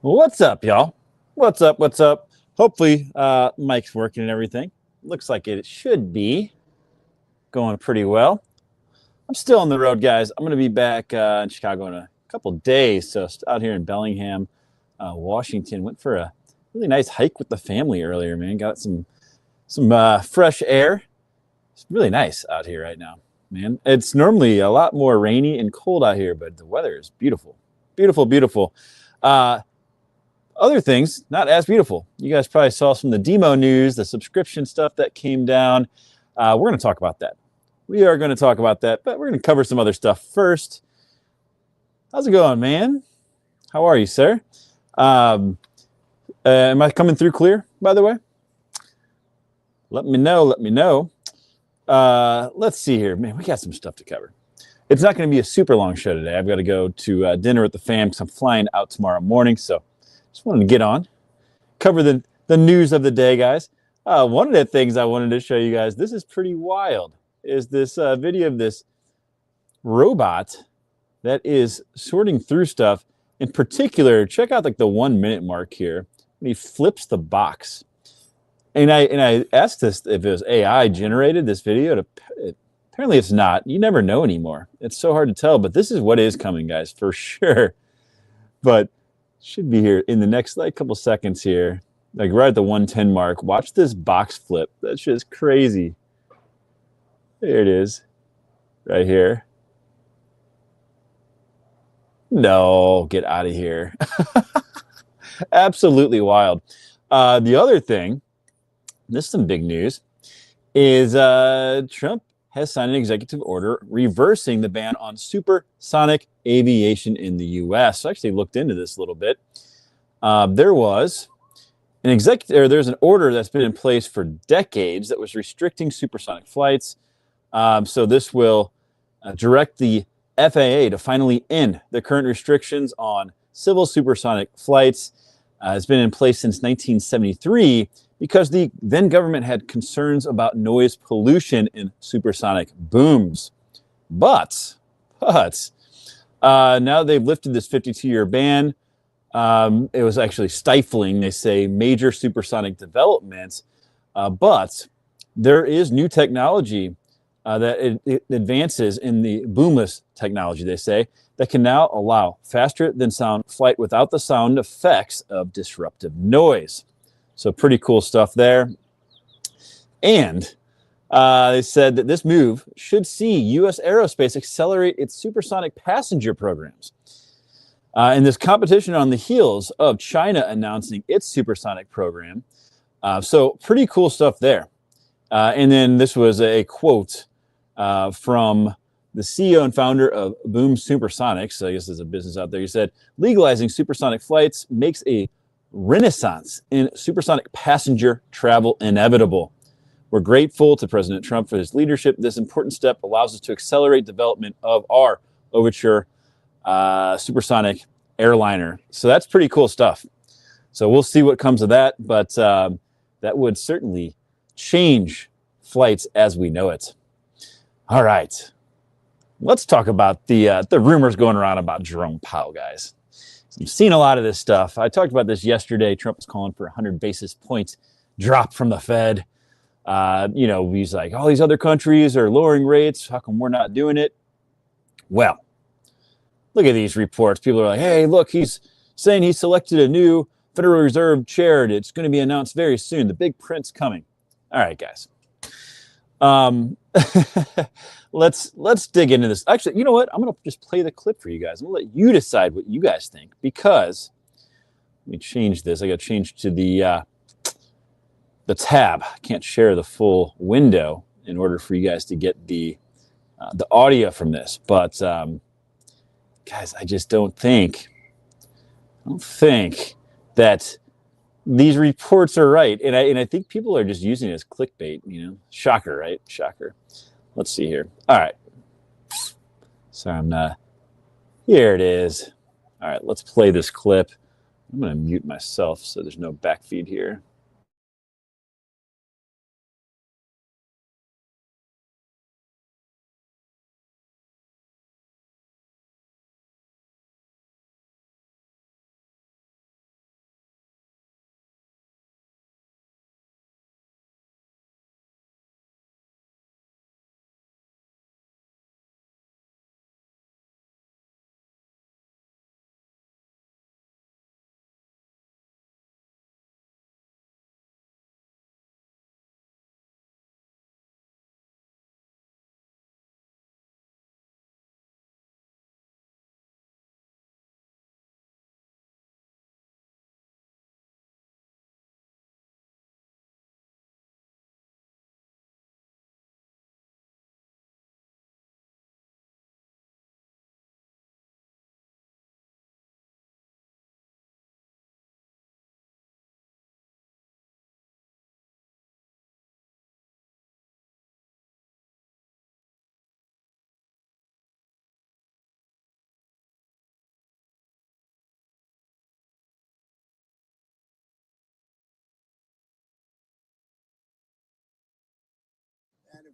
What's up, y'all? What's up? What's up? Hopefully, mic's working and everything. Looks like it should be going pretty well. I'm still on the road, guys. I'm going to be back in Chicago in a couple days. So, out here in Bellingham, Washington. Went for a really nice hike with the family earlier, man. Got some fresh air. It's really nice out here right now, man. It's normally a lot more rainy and cold out here, but the weather is beautiful, beautiful, beautiful. Uh, Other things, not as beautiful. You guys probably saw some of the DIMO news, the subscription stuff that came down. We're going to talk about that. We are going to talk about that, but we're going to cover some other stuff first. How's it going, man? How are you, sir? Um, am I coming through clear, by the way? Let me know. Let me know. Let's see here. Man, we got some stuff to cover. It's not going to be a super long show today. I've got to go to dinner with the fam because I'm flying out tomorrow morning. So just wanted to get on, cover the news of the day, guys. One of the things I wanted to show you guys, this is pretty wild, is this video of this robot that is sorting through stuff. In particular, check out like the 1 minute mark here. And he flips the box. And I asked this if it was AI generated, this video. Apparently it's not. You never know anymore. It's so hard to tell, but this is what is coming, guys, for sure. But should be here in the next like couple seconds here, like right at the 110 mark. Watch this box flip. That's just crazy. There it is, right here. No, get out of here. Absolutely wild. The other thing, this is some big news, is Trump has signed an executive order reversing the ban on supersonic aviation in the U.S. I actually looked into this a little bit. There's an order that's been in place for decades that was restricting supersonic flights. So this will direct the FAA to finally end the current restrictions on civil supersonic flights. It's been in place since 1973 because the then government had concerns about noise pollution in supersonic booms. But now they've lifted this 52-year ban. It was actually stifling, they say, major supersonic developments. But there is new technology that it advances in the boomless technology, they say, that can now allow faster than sound flight without the sound effects of disruptive noise. So pretty cool stuff there. And they said that this move should see U.S. aerospace accelerate its supersonic passenger programs. In this competition on the heels of China announcing its supersonic program. So pretty cool stuff there. And then this was a quote from the CEO and founder of Boom Supersonics. So I guess there's a business out there. He said, legalizing supersonic flights makes a renaissance in supersonic passenger travel inevitable. We're grateful to President Trump for his leadership. This important step allows us to accelerate development of our Overture supersonic airliner. So that's pretty cool stuff. So we'll see what comes of that, but that would certainly change flights as we know it. All right, let's talk about the rumors going around about Jerome Powell, guys. You've seen a lot of this stuff. I talked about this yesterday. Trump was calling for 100 basis points drop from the Fed. He's like, all these other countries are lowering rates. How come we're not doing it? Well, look at these reports. People are like, hey, look, he's saying he selected a new Federal Reserve chair. It's going to be announced very soon. The big print's coming. All right, guys. Let's dig into this. Actually, you know what? I'm going to just play the clip for you guys. I'm going to let you decide what you guys think, because let me change this. I got to change to the tab. I can't share the full window in order for you guys to get the audio from this. But guys, I just don't think that these reports are right. And I think people are just using it as clickbait, Shocker, right? Shocker. Let's see here. All right. Sorry, I'm not. Here it is. All right, let's play this clip. I'm going to mute myself so there's no backfeed here.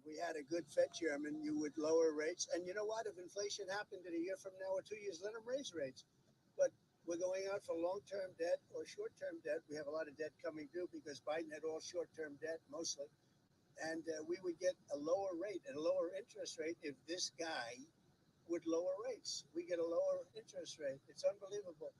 if we had a good Fed chairman, you would lower rates. And you know what? If inflation happened in a year from now or 2 years, let them raise rates. But we're going out for long-term debt or short-term debt. We have a lot of debt coming due because Biden had all short-term debt mostly. And we would get a lower rate and a lower interest rate if this guy would lower rates. We get a lower interest rate. It's unbelievable.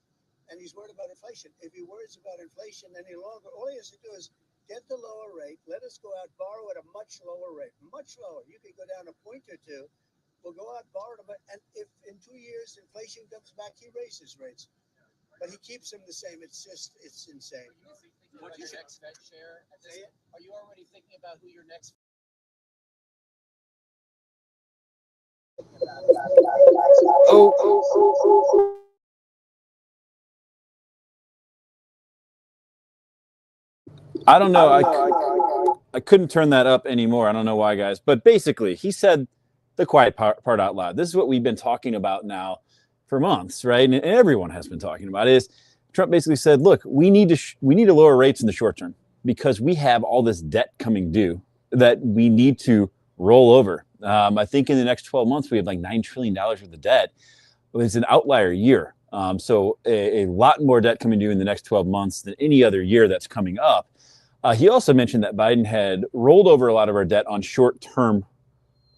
And he's worried about inflation. If he worries about inflation any longer, all he has to do is get the lower rate. Let us go out, borrow at a much lower rate, much lower. You could go down a point or two. We'll go out, borrow them. And if in 2 years inflation comes back, he raises rates. But he keeps them the same. It's insane. What's your next Fed chair? Are you already thinking about who your next? I don't know. I couldn't turn that up anymore. I don't know why, guys. But basically, he said the quiet part out loud. This is what we've been talking about now for months, right? And everyone has been talking about it. Is Trump basically said, look, we need to lower rates in the short term because we have all this debt coming due that we need to roll over. I think in the next 12 months, we have like $9 trillion worth of debt. It's an outlier year. So a lot more debt coming due in the next 12 months than any other year that's coming up. He also mentioned that Biden had rolled over a lot of our debt on short-term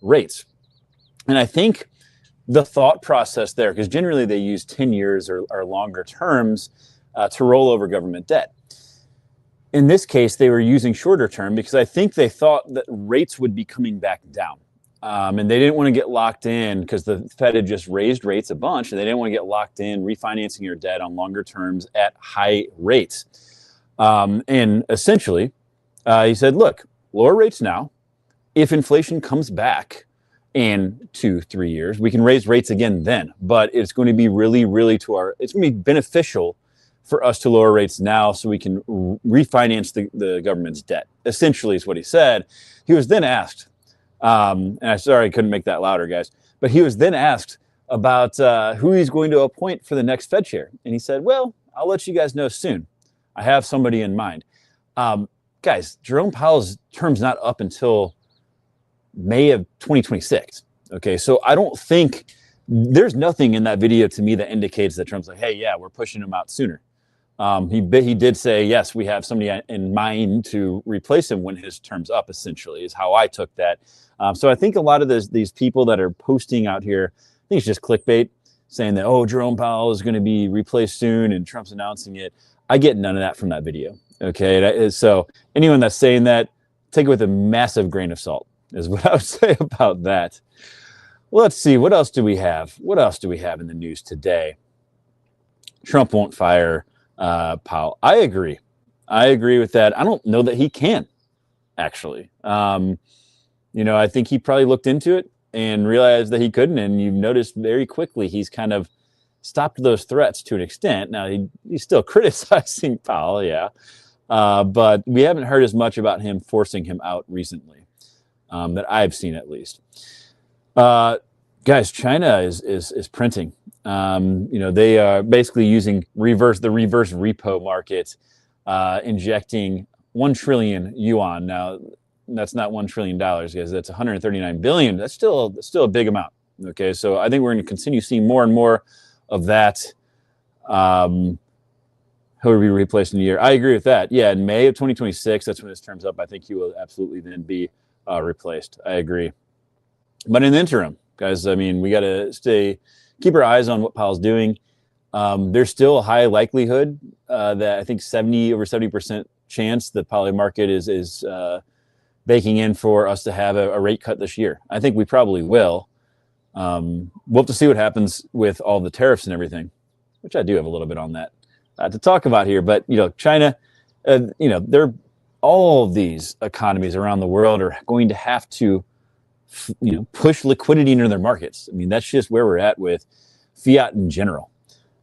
rates. And I think the thought process there, because generally they use 10 years or longer terms to roll over government debt. In this case, they were using shorter term because I think they thought that rates would be coming back down. And they didn't want to get locked in because the Fed had just raised rates a bunch, and they didn't want to get locked in refinancing your debt on longer terms at high rates. And essentially, he said, look, lower rates now. If inflation comes back in 2-3 years, we can raise rates again then. But it's going to be really it's going to be beneficial for us to lower rates now so we can refinance the government's debt, essentially is what he said. He was then asked, and I'm sorry I couldn't make that louder, guys, but he was then asked about who he's going to appoint for the next Fed chair. And he said, well, I'll let you guys know soon. I have somebody in mind. Guys, Jerome Powell's term's not up until May of 2026. Okay, so I don't think there's nothing in that video to me that indicates that Trump's like, hey, yeah, we're pushing him out sooner. He did say, yes, we have somebody in mind to replace him when his term's up, essentially, is how I took that. So I think a lot of these people that are posting out here, I think it's just clickbait, saying that, oh, Jerome Powell is going to be replaced soon and Trump's announcing it. I get none of that from that video. Okay, so anyone that's saying that, take it with a massive grain of salt, is what I would say about that. Let's see, what else do we have? What else do we have in the news today? Trump won't fire Powell. I agree with that. I don't know that he can, actually. I think he probably looked into it and realized that he couldn't, and you've noticed very quickly he's kind of stopped those threats to an extent. Now, he's still criticizing Powell, yeah, but we haven't heard as much about him forcing him out recently, that I've seen at least. Guys, China is printing. They are basically using the reverse repo market, injecting 1 trillion yuan. Now, that's not $1 trillion, guys. That's 139 billion. That's still a big amount. Okay, so I think we're going to continue seeing more and more of that. He'll be replaced in a year. I agree with that. Yeah, in May of 2026, that's when his term's up. I think he will absolutely then be replaced. I agree. But in the interim, guys, I mean, we got to keep our eyes on what Powell's doing. There's still a high likelihood that I think over 70% chance the Powell market is baking in for us to have a rate cut this year. I think we probably will. We'll have to see what happens with all the tariffs and everything, which I do have a little bit on that to talk about here. But, China, all of these economies around the world are going to have to push liquidity into their markets. I mean, that's just where we're at with fiat in general.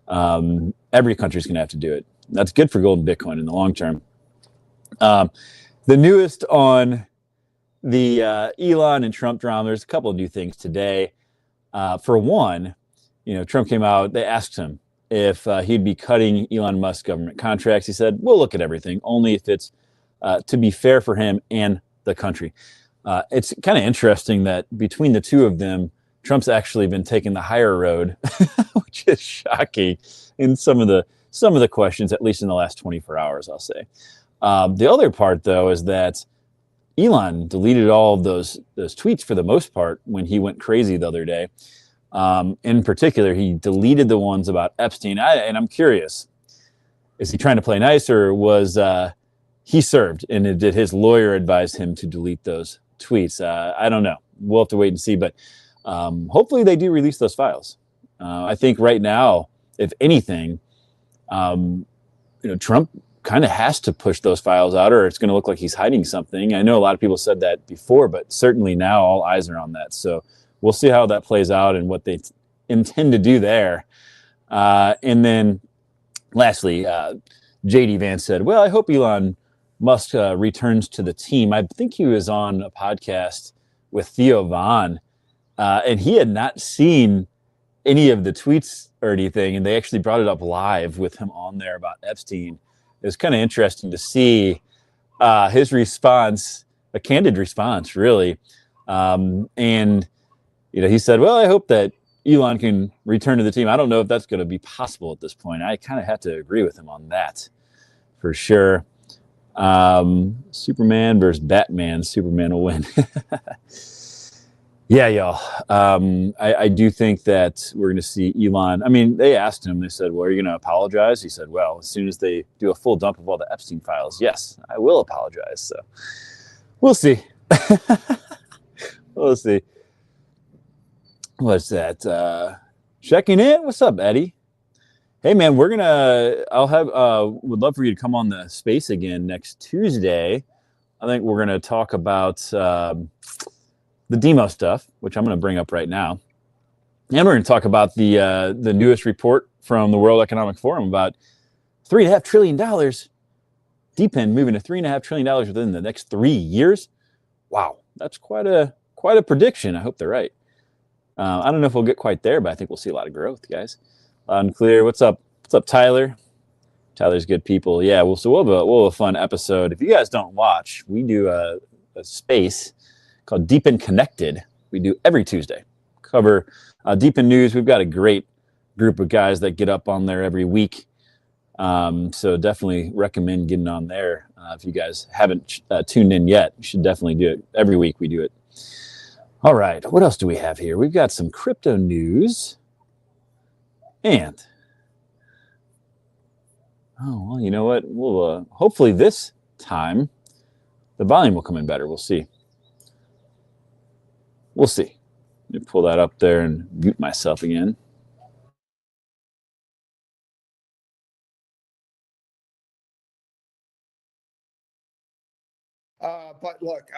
Every country's going to have to do it. That's good for gold and Bitcoin in the long term. The newest on the Elon and Trump drama, there's a couple of new things today. For one, Trump came out, they asked him if he'd be cutting Elon Musk's government contracts. He said, we'll look at everything, only if it's to be fair for him and the country. It's kind of interesting that between the two of them, Trump's actually been taking the higher road, which is shocking in some of the questions, at least in the last 24 hours, I'll say. The other part, though, is that Elon deleted all of those tweets for the most part when he went crazy the other day. In particular, he deleted the ones about Epstein. And I'm curious, is he trying to play nice, or was he served? And did his lawyer advise him to delete those tweets? I don't know. We'll have to wait and see. But hopefully they do release those files. I think right now, if anything, Trump kind of has to push those files out, or it's going to look like he's hiding something. I know a lot of people said that before, but certainly now all eyes are on that. So we'll see how that plays out and what they intend to do there. And then lastly, JD Vance said, well, I hope Elon Musk returns to the team. I think he was on a podcast with Theo Vaughn, and he had not seen any of the tweets or anything, and they actually brought it up live with him on there about Epstein. It was kind of interesting to see his response, a candid response, really. And he said, well, I hope that Elon can return to the team. I don't know if that's going to be possible at this point. I kind of have to agree with him on that for sure. Superman versus Batman. Superman will win. Yeah, y'all. I do think that we're going to see Elon. I mean, they asked him, they said, well, are you going to apologize? He said, well, as soon as they do a full dump of all the Epstein files, yes, I will apologize. So we'll see. We'll see. What's that? Checking in? What's up, Eddie? Hey, man, would love for you to come on the space again next Tuesday. I think we're going to talk about the DIMO stuff, which I'm going to bring up right now. And we're going to talk about the newest report from the World Economic Forum about $3.5 trillion. DePIN moving to $3.5 trillion within the next 3 years. Wow, that's quite a prediction. I hope they're right. I don't know if we'll get quite there, but I think we'll see a lot of growth, guys. Unclear. What's up? What's up, Tyler? Tyler's good people. Yeah, we'll have a fun episode. If you guys don't watch, we do a space called DePIN Connected. We do every Tuesday. Cover DePIN news. We've got a great group of guys that get up on there every week. So definitely recommend getting on there. If you guys haven't tuned in yet, you should definitely do it. Every week we do it. All right. What else do we have here? We've got some crypto news. And, oh, well, you know what? We'll hopefully this time the volume will come in better. We'll see. We'll see. Let me pull that up there and mute myself again. But look,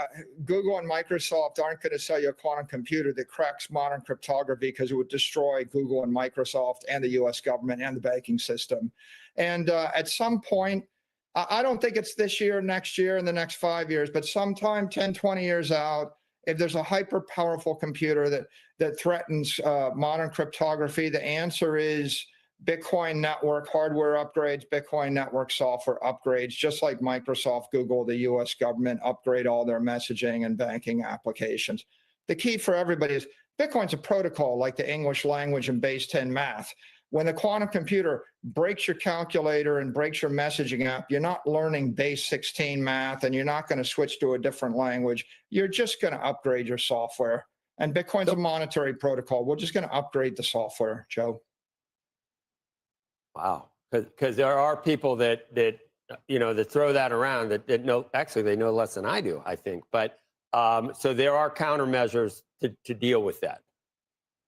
Google and Microsoft aren't going to sell you a quantum computer that cracks modern cryptography because it would destroy Google and Microsoft and the U.S. government and the banking system. And at some point, I don't think it's this year, next year, in the next 5 years, but sometime 10, 20 years out, if there's a hyper powerful computer that threatens modern cryptography, the answer is Bitcoin network hardware upgrades, Bitcoin network software upgrades, just like Microsoft, Google, the US government upgrade all their messaging and banking applications. The key for everybody is Bitcoin's a protocol like the English language and base 10 math. When the quantum computer breaks your calculator and breaks your messaging app, you're not learning base 16 math and you're not going to switch to a different language. You're just going to upgrade your software. And Bitcoin's a monetary protocol. We're just going to upgrade the software, Joe. Wow, because there are people that throw that around that know, actually they know less than I do, I think. But so there are countermeasures to deal with that.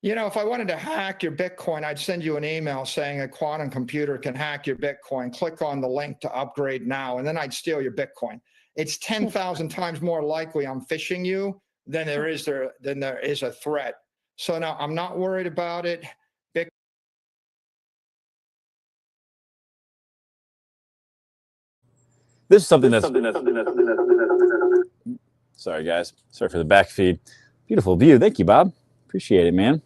If I wanted to hack your Bitcoin, I'd send you an email saying a quantum computer can hack your Bitcoin. Click on the link to upgrade now, and then I'd steal your Bitcoin. It's 10,000 times more likely I'm phishing you than there is a threat. So now I'm not worried about it. This is something that's sorry, guys. Sorry for the back feed. Beautiful view. Thank you, Bob. Appreciate it, man.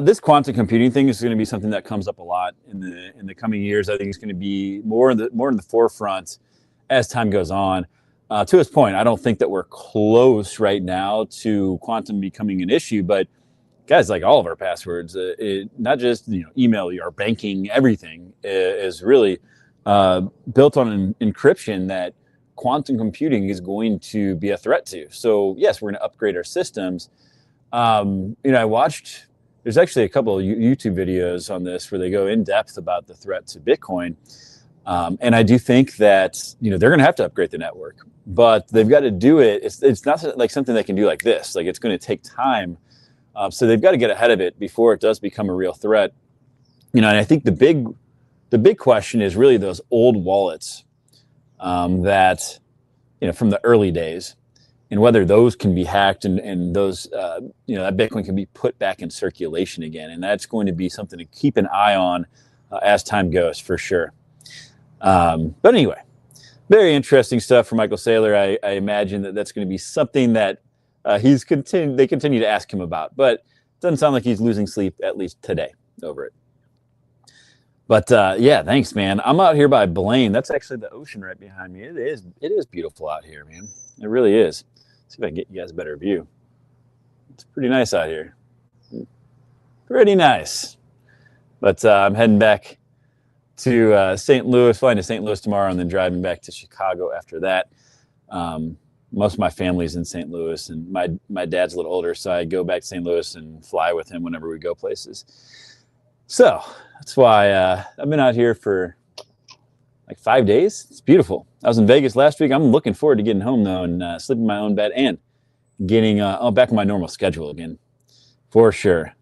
This quantum computing thing is going to be something that comes up a lot in the coming years. I think it's going to be more in the forefront as time goes on. to his point, I don't think that we're close right now to quantum becoming an issue, but guys, like all of our passwords, not just email, our banking, everything is really built on an encryption that quantum computing is going to be a threat to. So yes, we're going to upgrade our systems. I watched. There's actually a couple of YouTube videos on this where they go in depth about the threat to Bitcoin, and I do think that they're going to have to upgrade the network, but they've got to do it. It's not like something they can do like this. Like, it's going to take time. So they've got to get ahead of it before it does become a real threat. And I think the big question is really those old wallets that from the early days, and whether those can be hacked and those that Bitcoin can be put back in circulation again. And that's going to be something to keep an eye on as time goes, for sure. But anyway, very interesting stuff from Michael Saylor. I imagine that's going to be something that they continue to ask him about, but it doesn't sound like he's losing sleep, at least today, over it. But yeah, thanks, man. I'm out here by Blaine. That's actually the ocean right behind me. It is beautiful out here, man. It really is. Let's see if I can get you guys a better view. It's pretty nice out here. Pretty nice. But I'm heading back to St. Louis, flying to St. Louis tomorrow, and then driving back to Chicago after that. Most of my family's in St. Louis, and my dad's a little older, so I go back to St. Louis and fly with him whenever we go places. So that's why I've been out here for like 5 days. It's beautiful. I was in Vegas last week. I'm looking forward to getting home, though, and sleeping in my own bed and getting back on my normal schedule again, for sure.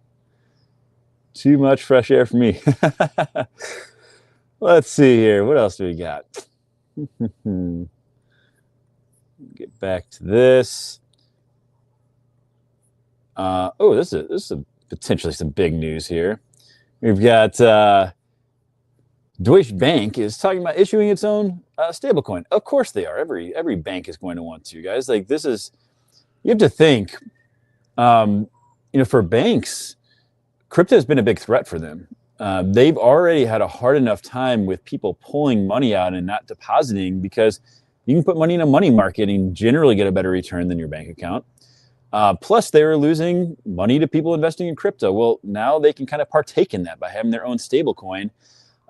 Too much fresh air for me. Let's see here. What else do we got? Get back to this. This is potentially some big news here. We've got Deutsche Bank is talking about issuing its own stablecoin. Of course they are. Every bank is going to want to, guys. Like, this is, you have to think, for banks, crypto has been a big threat for them. They've already had a hard enough time with people pulling money out and not depositing, because you can put money in a money market and generally get a better return than your bank account. Plus, they were losing money to people investing in crypto. Well, now they can kind of partake in that by having their own stable coin.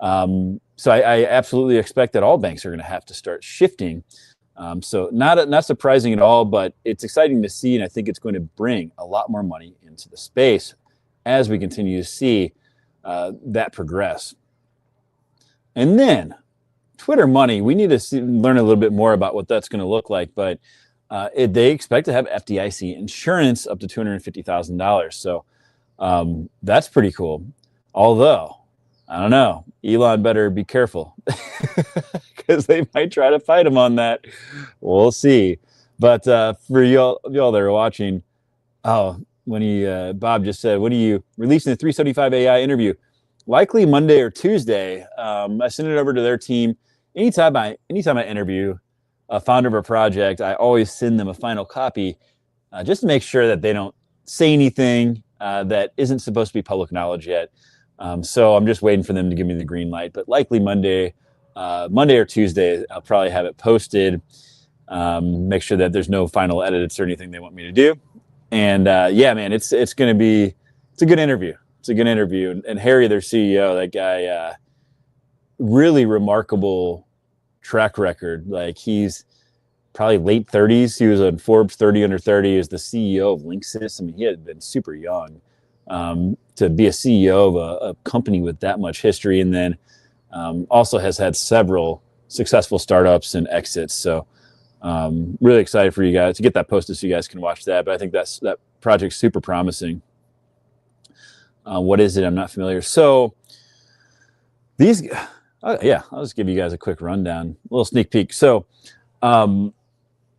So I absolutely expect that all banks are going to have to start shifting. So not surprising at all, but it's exciting to see, and I think it's going to bring a lot more money into the space as we continue to see that progress. And then Twitter money, we need to learn a little bit more about what that's going to look like, but they expect to have FDIC insurance up to $250,000. So that's pretty cool. Although, I don't know, Elon better be careful because they might try to fight him on that. We'll see. But for y'all that are watching, when Bob just said, when are you releasing the 375 AI interview? Likely Monday or Tuesday. I send it over to their team. Anytime I interview a founder of a project, I always send them a final copy just to make sure that they don't say anything that isn't supposed to be public knowledge yet. So I'm just waiting for them to give me the green light, but likely Monday or Tuesday, I'll probably have it posted. Make sure that there's no final edits or anything they want me to do. And yeah, man, it's a good interview. It's a good interview. And Harry, their CEO, that guy, really remarkable track record. Like, he's probably late 30s. He was on Forbes 30 under 30 as the CEO of Linksys. I mean, he had been super young to be a CEO of a company with that much history. And then also has had several successful startups and exits. So really excited for you guys to get that posted so you guys can watch that. But I think that project's super promising. What is it? I'm not familiar. So these, yeah, I'll just give you guys a quick rundown, a little sneak peek. So he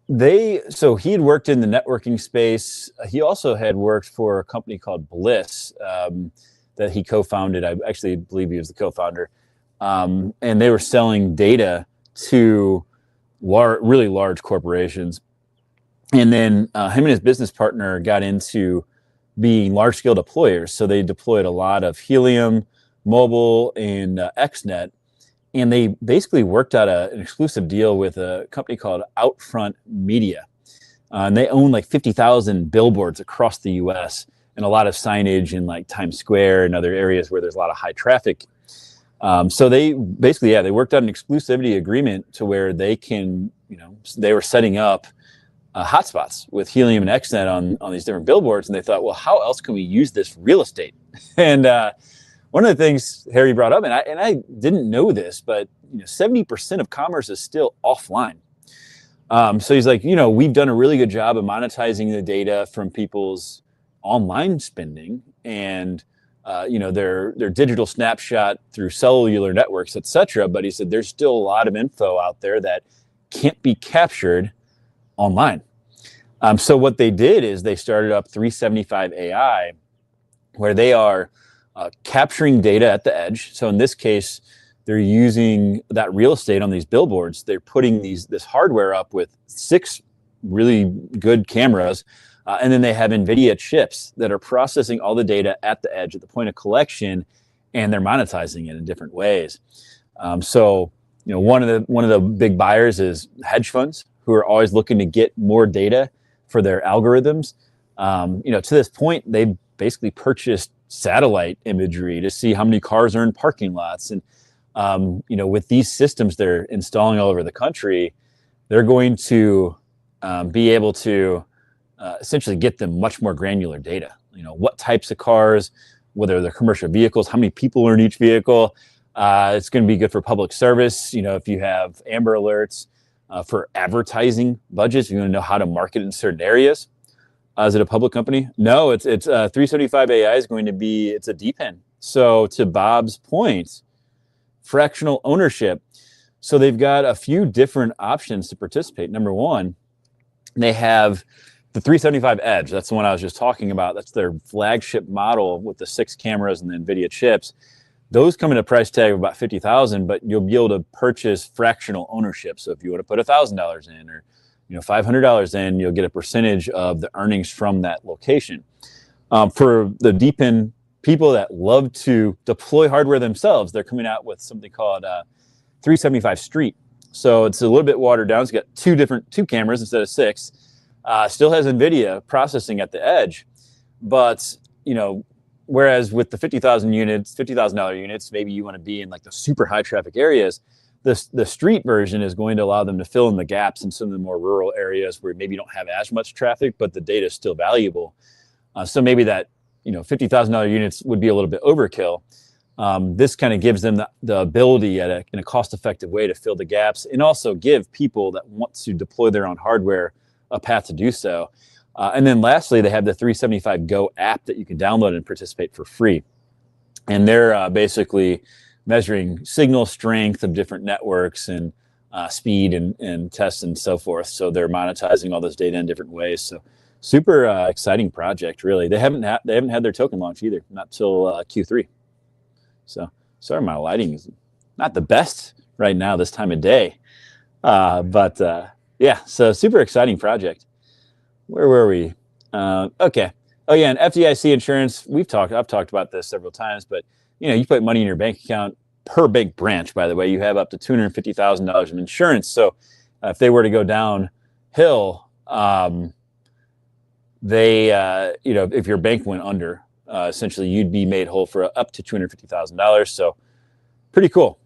had worked in the networking space. He also had worked for a company called Bliss that he co-founded. I actually believe he was the co-founder. And they were selling data to really large corporations. And then him and his business partner got into being large-scale deployers. So they deployed a lot of Helium, Mobile, and XNet. and they basically worked out an exclusive deal with a company called Outfront Media. And they own like 50,000 billboards across the US and a lot of signage in like Times Square and other areas where there's a lot of high traffic. So they basically, they worked out an exclusivity agreement to where they can, they were setting up hotspots with Helium and XNet on these different billboards. And they thought, well, how else can we use this real estate? And one of the things Harry brought up, and I didn't know this, but 70% of commerce is still offline. So he's like, we've done a really good job of monetizing the data from people's online spending and, their digital snapshot through cellular networks, et cetera. But he said, there's still a lot of info out there that can't be captured online. So what they did is they started up 375 AI, where they are capturing data at the edge. So in this case, they're using that real estate on these billboards. They're putting this hardware up with 6 really good cameras. And then they have NVIDIA chips that are processing all the data at the edge at the point of collection, and they're monetizing it in different ways. So one of the big buyers is hedge funds who are always looking to get more data for their algorithms. To this point, they basically purchased satellite imagery to see how many cars are in parking lots. And with these systems they're installing all over the country, they're going to be able to essentially get them much more granular data. What types of cars, whether they're commercial vehicles, how many people are in each vehicle. It's going to be good for public service. If you have Amber Alerts for advertising budgets, if you want to know how to market in certain areas. Is it a public company? No, it's 375 AI is going to be, it's a DePIN. So to Bob's point, fractional ownership. So they've got a few different options to participate. Number one, they have the 375 Edge. That's the one I was just talking about. That's their flagship model with the 6 cameras and the NVIDIA chips. Those come in a price tag of about $50,000, but you'll be able to purchase fractional ownership. So if you want to put $1,000 in or $500 in, you'll get a percentage of the earnings from that location. For the DePIN people that love to deploy hardware themselves, they're coming out with something called 375 Street. So it's a little bit watered down. It's got 2 cameras instead of 6. Still has NVIDIA processing at the edge, but whereas with the $50,000 units, maybe you want to be in like the super high traffic areas. The street version is going to allow them to fill in the gaps in some of the more rural areas where maybe you don't have as much traffic, but the data is still valuable. So maybe that $50,000 units would be a little bit overkill. This kind of gives them the ability in a cost-effective way to fill the gaps and also give people that want to deploy their own hardware a path to do so. And then lastly, they have the 375 Go app that you can download and participate for free. And they're basically measuring signal strength of different networks and speed and tests and so forth. So they're monetizing all this data in different ways. So super exciting project, really. They haven't had their token launch either, not till Q3. So sorry, my lighting is not the best right now this time of day. But so super exciting project. Where were we? Okay. Oh yeah, and FDIC insurance. I've talked about this several times, but you put money in your bank account per bank branch. By the way, you have up to $250,000 of insurance. So if they were to go downhill, if your bank went under, essentially you'd be made whole for up to $250,000. So pretty cool.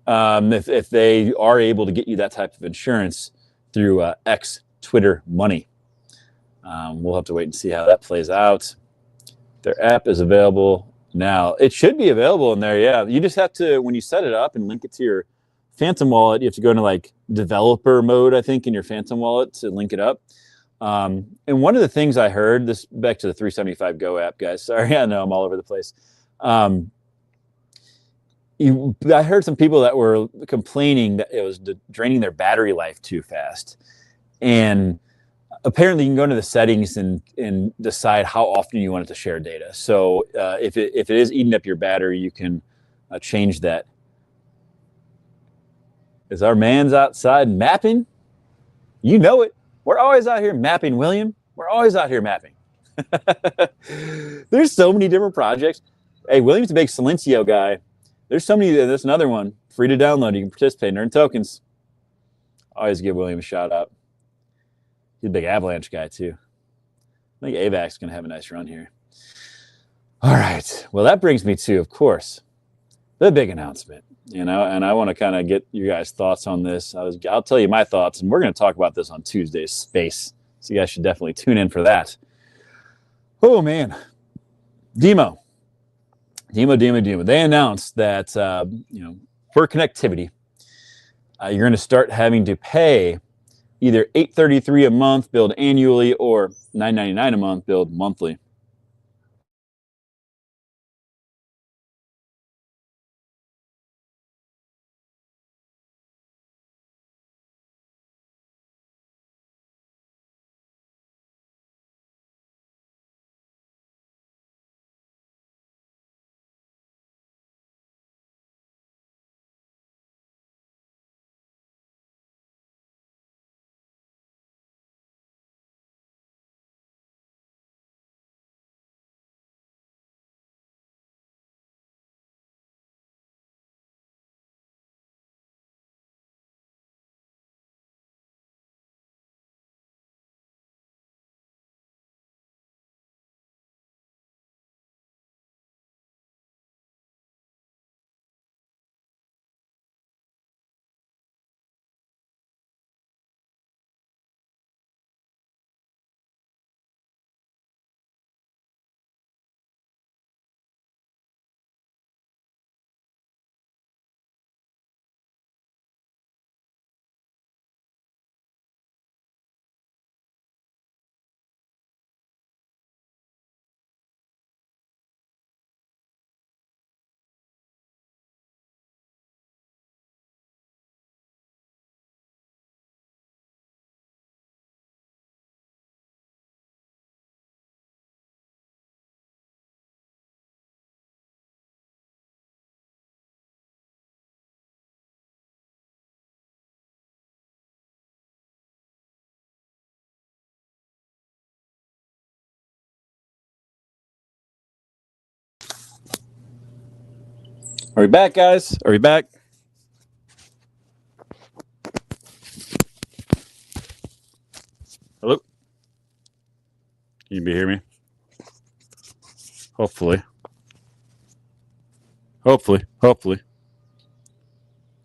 If they are able to get you that type of insurance through X Twitter Money. We'll have to wait and see how that plays out. Their app is available now. It should be available in there. Yeah, you just have to, when you set it up and link it to your Phantom wallet, you have to go into like developer mode, I think, in your Phantom wallet to link it up. And one of the things I heard, this back to the 375 Go app, guys. Sorry, I know I'm all over the place. I heard some people that were complaining that it was draining their battery life too fast. And apparently you can go into the settings and decide how often you want it to share data. So if it is eating up your battery, you can change that. Is our man's outside mapping? You know it. We're always out here mapping, William. We're always out here mapping. There's so many different projects. Hey, William's a big Silencio guy. There's so many. That's another one. Free to download. You can participate and earn tokens. Always give William a shout out. He's a big Avalanche guy too. I think AVAC's going to have a nice run here. All right. Well, that brings me to, of course, the big announcement. And I want to kind of get you guys' thoughts on this. I'll tell you my thoughts, and we're going to talk about this on Tuesday's Space. So you guys should definitely tune in for that. Oh man, DIMO. They announced that for connectivity, you're going to start having to pay either $833 a month billed annually or $999 a month billed monthly. Are we back, guys? Are we back? Hello? Can you hear me? Hopefully.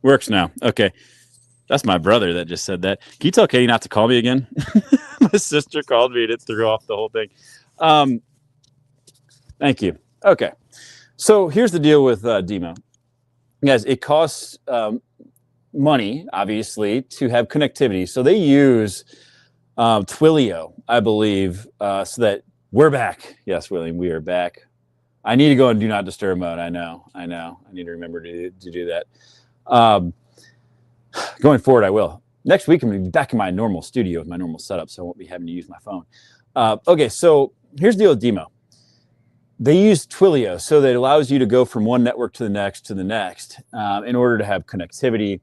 Works now. Okay. That's my brother that just said that. Can you tell Katie not to call me again? My sister called me and it threw off the whole thing. Thank you. Okay. So here's the deal with DIMO. Guys, it costs money, obviously, to have connectivity. So they use Twilio, I believe, so that we're back. Yes, William, we are back. I need to go in do not disturb mode. I know. I need to remember to do that. Going forward, I will. Next week, I'm going to be back in my normal studio with my normal setup, so I won't be having to use my phone. Okay, so here's the deal with DIMO. They use Twilio, so that it allows you to go from one network to the next in order to have connectivity.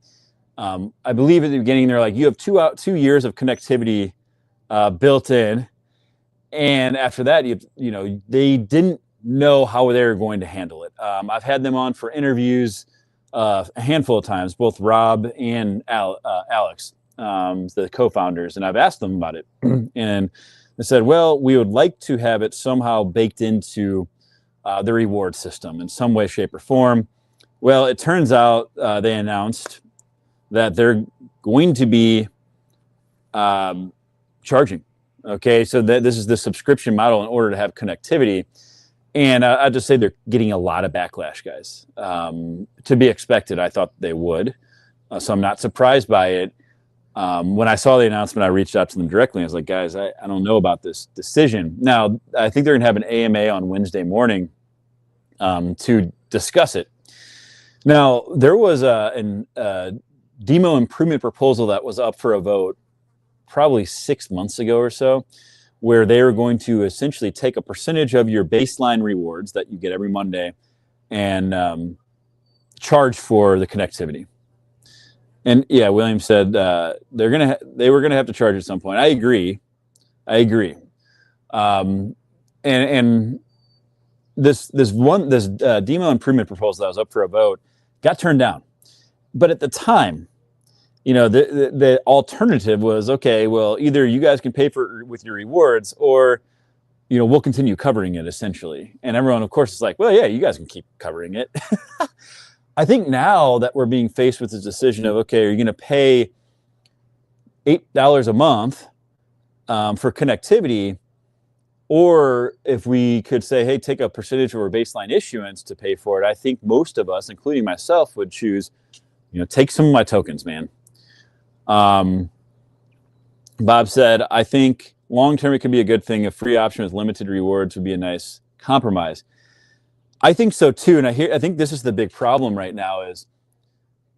I believe at the beginning, they're like, you have 2 years of connectivity built in. And after that, they didn't know how they were going to handle it. I've had them on for interviews a handful of times, both Rob and Alex, the co-founders, and I've asked them about it. And they said, well, we would like to have it somehow baked into the reward system in some way, shape, or form. Well, it turns out they announced that they're going to be charging. Okay, so this is the subscription model in order to have connectivity. And I'll just say they're getting a lot of backlash, guys. To be expected, I thought they would. So I'm not surprised by it. When I saw the announcement, I reached out to them directly. I was like, guys, I don't know about this decision. Now, I think they're going to have an AMA on Wednesday morning to discuss it. Now, there was a DIMO improvement proposal that was up for a vote probably 6 months ago or so, where they are going to essentially take a percentage of your baseline rewards that you get every Monday and charge for the connectivity. And yeah, William said they were gonna have to charge at some point. I agree. And this DIMO improvement proposal that was up for a vote, got turned down. But at the time, the alternative was, okay, well, either you guys can pay for it with your rewards, or we'll continue covering it, essentially. And everyone, of course, is like, well, yeah, you guys can keep covering it. I think now that we're being faced with this decision of, okay, are you going to pay $8 a month for connectivity, or if we could say, hey, take a percentage of our baseline issuance to pay for it, I think most of us, including myself, would choose, take some of my tokens, man. Bob said, I think long-term it could be a good thing. A free option with limited rewards would be a nice compromise. I think so too. And I think this is the big problem right now is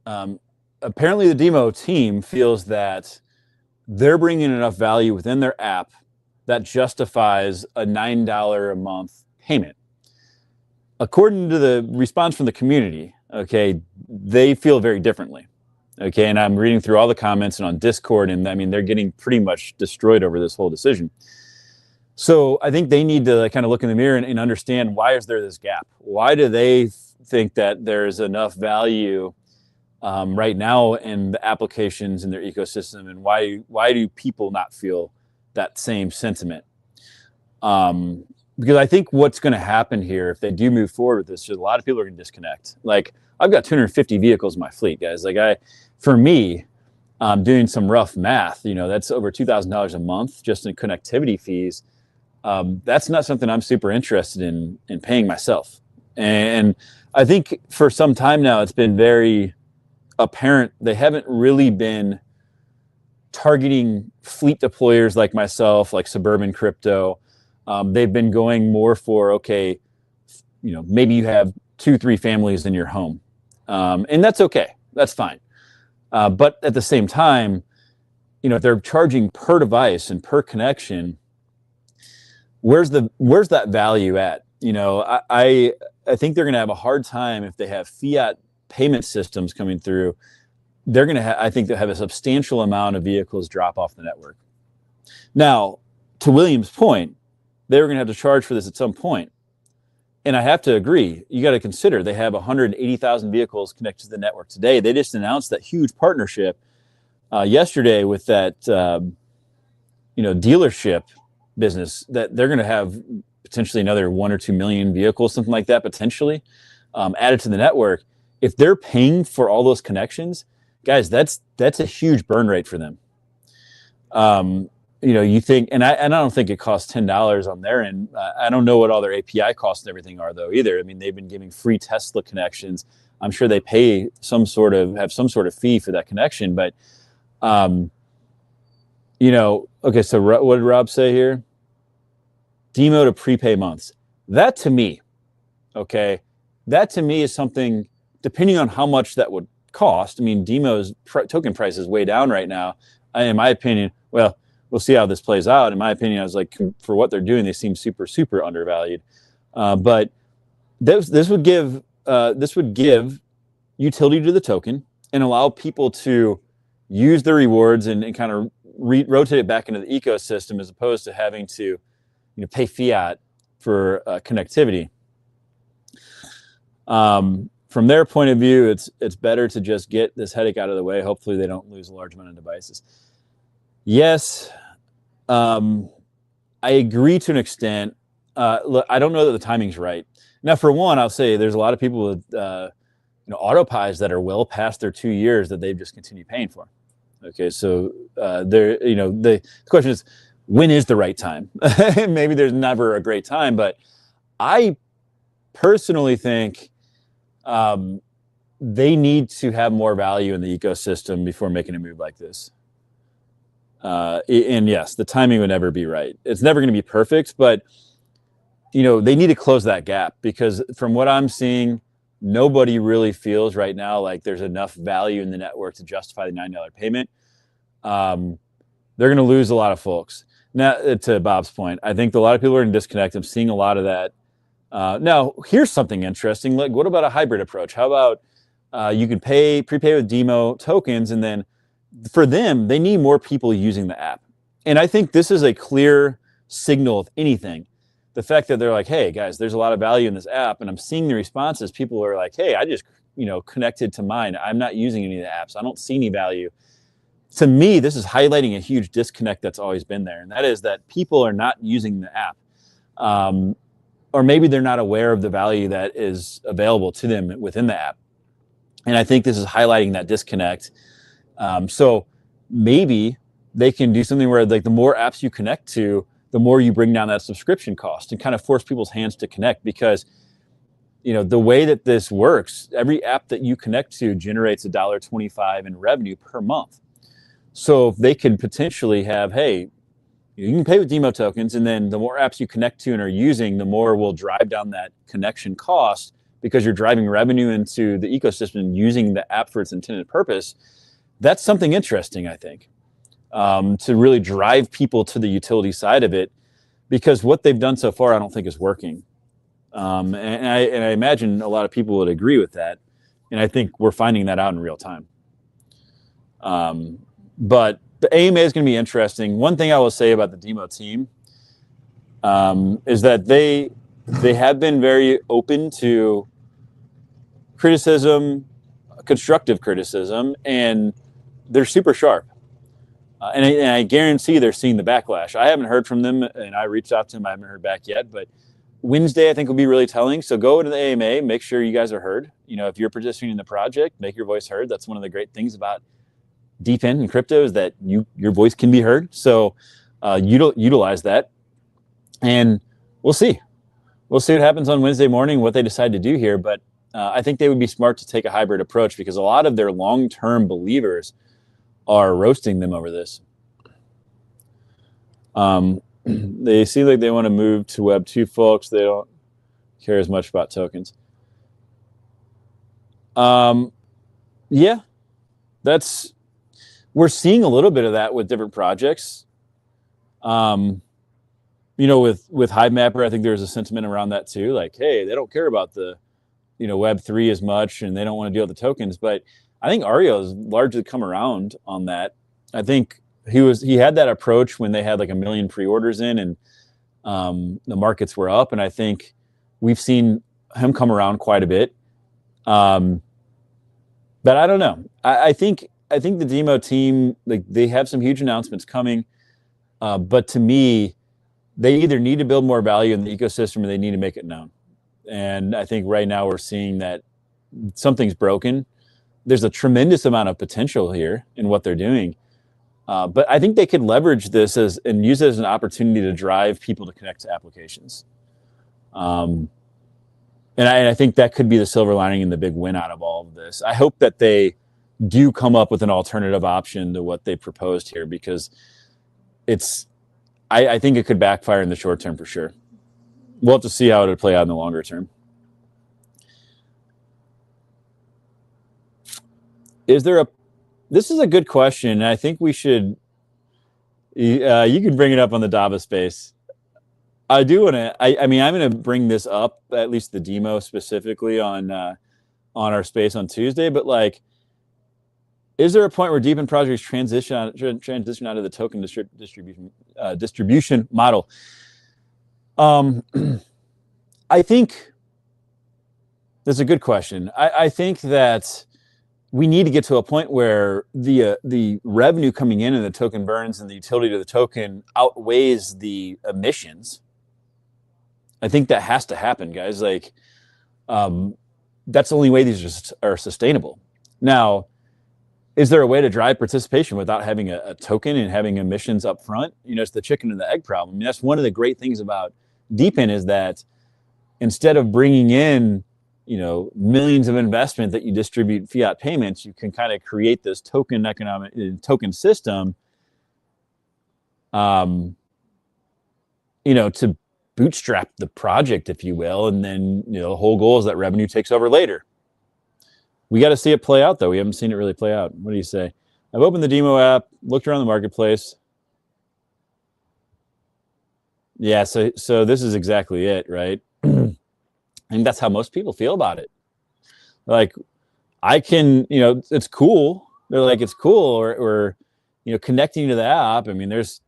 apparently the DIMO team feels that they're bringing enough value within their app that justifies a $9 a month payment. According to the response from the community, okay, they feel very differently. Okay, and I'm reading through all the comments and on Discord, and I mean, they're getting pretty much destroyed over this whole decision. So I think they need to kind of look in the mirror and understand, why is there this gap? Why do they think that there's enough value right now in the applications in their ecosystem, and why do people not feel that same sentiment? Because I think what's going to happen here, if they do move forward with this, is a lot of people are going to disconnect. Like, I've got 250 vehicles in my fleet, guys. Like, for me, doing some rough math, that's over $2,000 a month just in connectivity fees. That's not something I'm super interested in paying myself. And I think for some time now, it's been very apparent they haven't really been targeting fleet deployers like myself, like Suburban Crypto. They've been going more for, okay, maybe you have 2-3 families in your home. And that's okay. That's fine. But at the same time, they're charging per device and per connection. Where's that value at? I think they're going to have a hard time if they have fiat payment systems coming through. They're going to I think they'll have a substantial amount of vehicles drop off the network. Now, to William's point, they're going to have to charge for this at some point. And I have to agree, you got to consider they have 180,000 vehicles connected to the network today. They just announced that huge partnership yesterday with that dealership business, that they're going to have potentially another 1 or 2 million vehicles, something like that, potentially added to the network. If they're paying for all those connections, guys, that's a huge burn rate for them. You think, and I don't think it costs $10 on their end. I don't know what all their API costs and everything are, though, either. I mean, they've been giving free Tesla connections. I'm sure they pay have some sort of fee for that connection. But, okay, so what did Rob say here? DIMO to prepay months. That to me is something, depending on how much that would cost. I mean, DIMO's token price is way down right now. In my opinion, well, we'll see how this plays out. In my opinion, I was like, for what they're doing, they seem super, super undervalued. But this would give utility to the token and allow people to use the rewards and kind of rotate it back into the ecosystem, as opposed to having to pay fiat for connectivity. From their point of view, it's better to just get this headache out of the way. Hopefully they don't lose a large amount of devices. Yes, I agree to an extent. Look, I don't know that the timing's right. Now, for one, I'll say there's a lot of people with autopies that are well past their 2 years that they've just continued paying for. Okay, so the question is, when is the right time? Maybe there's never a great time, but I personally think they need to have more value in the ecosystem before making a move like this. And yes, the timing would never be right. It's never going to be perfect, but they need to close that gap, because from what I'm seeing, nobody really feels right now like there's enough value in the network to justify the $9 payment. They're going to lose a lot of folks. Now, to Bob's point, I think a lot of people are going to disconnect. I'm seeing a lot of that. Now, here's something interesting. Like, what about a hybrid approach? How about you can prepay with DIMO tokens, and then for them, they need more people using the app. And I think this is a clear signal, if anything. The fact that they're like, hey, guys, there's a lot of value in this app. And I'm seeing the responses. People are like, hey, I just connected to mine. I'm not using any of the apps. I don't see any value. To me, this is highlighting a huge disconnect that's always been there. And that is that people are not using the app. Or maybe they're not aware of the value that is available to them within the app. And I think this is highlighting that disconnect. So maybe they can do something where like the more apps you connect to, the more you bring down that subscription cost and kind of force people's hands to connect, because the way that this works, every app that you connect to generates $1.25 in revenue per month. So if they could potentially have, hey, you can pay with DIMO tokens, and then the more apps you connect to and are using, the more will drive down that connection cost, because you're driving revenue into the ecosystem using the app for its intended purpose. That's something interesting, I think, to really drive people to the utility side of it, because what they've done so far, I don't think is working. And I imagine a lot of people would agree with that. And I think we're finding that out in real time. But the AMA is going to be interesting. One thing I will say about the DIMO team is that they have been very open to criticism, constructive criticism, and they're super sharp. And I guarantee they're seeing the backlash. I haven't heard from them, and I reached out to them. I haven't heard back yet, but Wednesday, I think, will be really telling. So go to the AMA, make sure you guys are heard. If you're participating in the project, make your voice heard. That's one of the great things about DePIN and crypto, is that your voice can be heard. So utilize that, and we'll see. We'll see what happens on Wednesday morning, what they decide to do here. But I think they would be smart to take a hybrid approach, because a lot of their long-term believers are roasting them over this. They seem like they want to move to Web 2, folks. They don't care as much about tokens. Yeah, we're seeing a little bit of that with different projects. With HiveMapper, I think there's a sentiment around that too. Like, hey, they don't care about the, Web 3 as much, and they don't want to deal with the tokens. But I think Ario has largely come around on that. I think he had that approach when they had like 1 million pre-orders in, and the markets were up. And I think we've seen him come around quite a bit. But I don't know. I think the DIMO team, like, they have some huge announcements coming. But to me, they either need to build more value in the ecosystem, or they need to make it known. And I think right now we're seeing that something's broken. There's a tremendous amount of potential here in what they're doing. But I think they could leverage this and use it as an opportunity to drive people to connect to applications. And I think that could be the silver lining and the big win out of all of this. I hope that they do come up with an alternative option to what they proposed here, because I think it could backfire in the short term for sure. We'll have to see how it would play out in the longer term. This is a good question, and I think we should, you can bring it up on the Dava space. I do want to, I'm going to bring this up, at least the DIMO specifically, on our space on Tuesday, but like, is there a point where DePIN projects transition out of the token distribution model? I think that's a good question. I think that we need to get to a point where the revenue coming in and the token burns and the utility to the token outweighs the emissions. I think that has to happen, guys. Like, that's the only way these are sustainable. Now, is there a way to drive participation without having a token and having emissions up front? It's the chicken and the egg problem. That's one of the great things about DePIN, is that instead of bringing in millions of investment that you distribute fiat payments, you can kind of create this token system, to bootstrap the project, if you will. And then, the whole goal is that revenue takes over later. We got to see it play out, though. We haven't seen it really play out. What do you say? I've opened the DIMO app, looked around the marketplace. Yeah, so this is exactly it, right? I think that's how most people feel about it. Like, I can, it's cool. They're like, it's cool, or connecting to the app. There's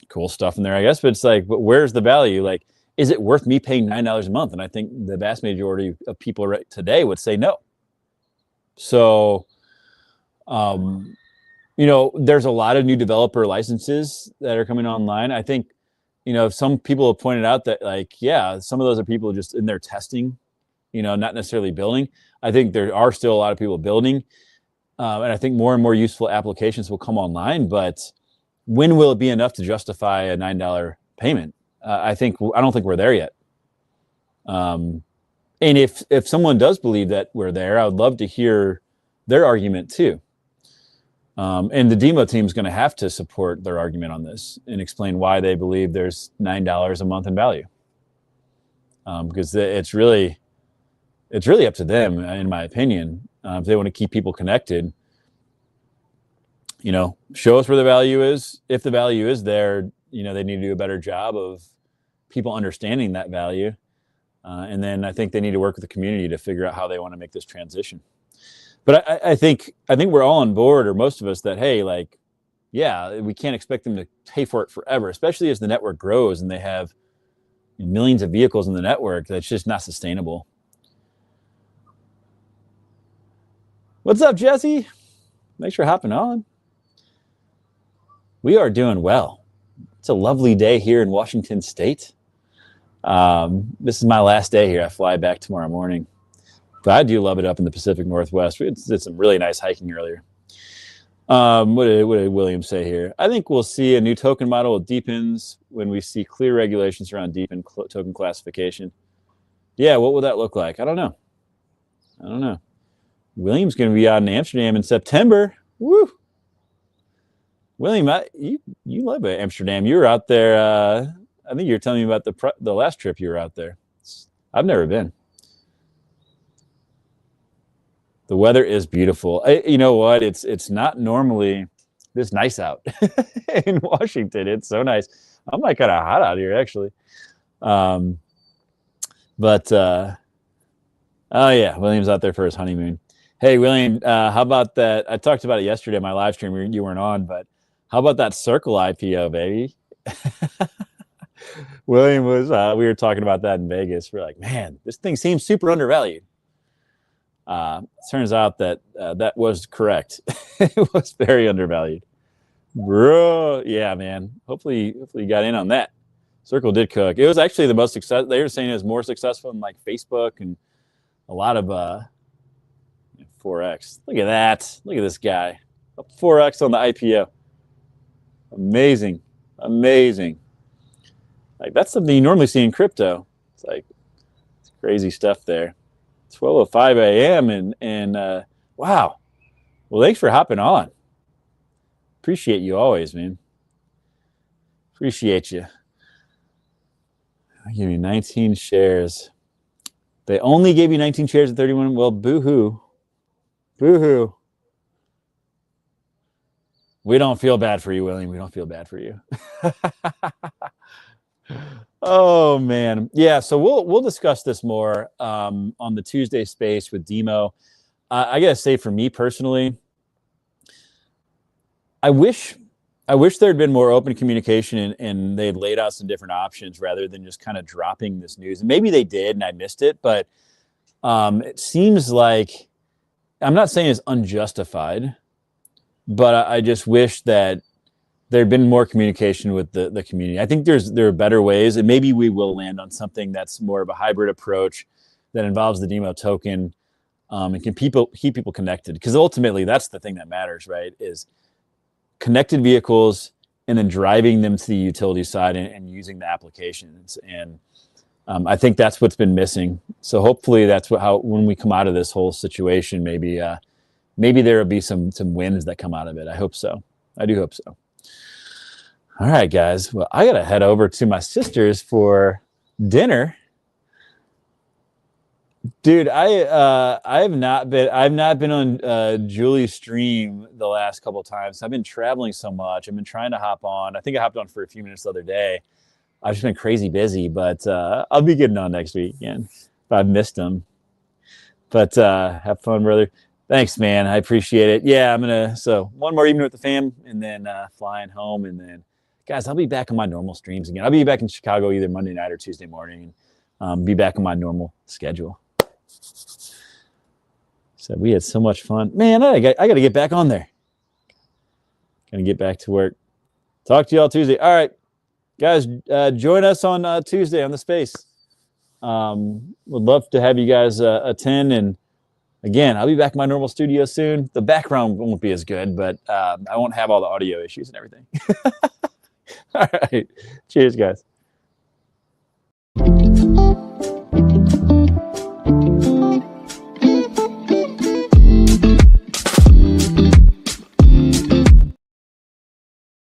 cool stuff in there, I guess, but it's like, but where's the value? Like, is it worth me paying $9 a month? And I think the vast majority of people today would say no. So, you know, there's a lot of new developer licenses that are coming online. I think, you know, some people have pointed out that, like, yeah, some of those are people just in there testing, you know, not necessarily building. I think there are still a lot of people building. And I think more and more useful applications will come online. But when will it be enough to justify a $9 payment? I don't think we're there yet. And if someone does believe that we're there, I would love to hear their argument too. And the DIMO team is going to have to support their argument on this and explain why they believe there's $9 a month in value. Because it's really up to them, in my opinion. If they want to keep people connected, you know, show us where the value is. If the value is there, you know, they need to do a better job of people understanding that value. And then I think they need to work with the community to figure out how they want to make this transition. But I think we're all on board, or most of us, that, hey, like, yeah, we can't expect them to pay for it forever, especially as the network grows and they have millions of vehicles in the network. That's just not sustainable. What's up, Jesse? Thanks for hopping on. We are doing well. It's a lovely day here in Washington State. This is my last day here. I fly back tomorrow morning. But I do love it up in the Pacific Northwest. We did some really nice hiking earlier. What did William say here? I think we'll see a new token model with DePINs when we see clear regulations around DePIN token classification. Yeah, what will that look like? I don't know. William's going to be out in Amsterdam in September. Woo! William, you live in Amsterdam. You were out there. I think you were telling me about the last trip you were out there. I've never been. The weather is beautiful. You know what? It's not normally this nice out in Washington. It's so nice. I'm like kind of hot out here, actually. Oh yeah, William's out there for his honeymoon. Hey, William, how about that? I talked about it yesterday on my live stream. You weren't on, but how about that Circle IPO, baby? William was. We were talking about that in Vegas. We're like, man, this thing seems super undervalued. Turns out that that was correct. It was very undervalued, bro. Yeah, man. Hopefully you got in on that. Circle did cook. It was actually the most success. They were saying it was more successful than like Facebook and a lot of 4x. Look at that. Look at this guy. Up 4x on the IPO. Amazing. Like, that's something you normally see in crypto. It's like, it's crazy stuff there. 12:05 a.m. and wow. Well, thanks for hopping on. Appreciate you always, man. Appreciate you. I'll give you 19 shares. They only gave you 19 shares at 31. Well, boo-hoo. Boo-hoo. We don't feel bad for you, William. We don't feel bad for you. Oh man, yeah. So we'll discuss this more on the Tuesday space with DIMO. I gotta say, for me personally, I wish there'd been more open communication and they'd laid out some different options rather than just kind of dropping this news. And maybe they did, and I missed it. But it seems like, I'm not saying it's unjustified, but I just wish that there'd been more communication with the community. I think there are better ways, and maybe we will land on something that's more of a hybrid approach that involves the DIMO token and can keep people connected. Because ultimately, that's the thing that matters, right? Is connected vehicles and then driving them to the utility side and using the applications. And I think that's what's been missing. So hopefully, that's when we come out of this whole situation, maybe there will be some wins that come out of it. I hope so. I do hope so. All right, guys. Well, I gotta head over to my sister's for dinner. Dude, I've not been on Julie's stream the last couple of times. I've been traveling so much. I've been trying to hop on. I think I hopped on for a few minutes the other day. I've just been crazy busy, but I'll be getting on next week again. But I've missed them. But have fun, brother. Thanks, man. I appreciate it. Yeah, so one more evening with the fam and then flying home, and then guys, I'll be back on my normal streams again. I'll be back in Chicago either Monday night or Tuesday morning. Be back on my normal schedule. So So we had so much fun. Man, I got to get back on there. Gonna get back to work. Talk to y'all Tuesday. All right, guys, join us on Tuesday on the space. Would love to have you guys attend. And again, I'll be back in my normal studio soon. The background won't be as good, but I won't have all the audio issues and everything. All right. Cheers, guys.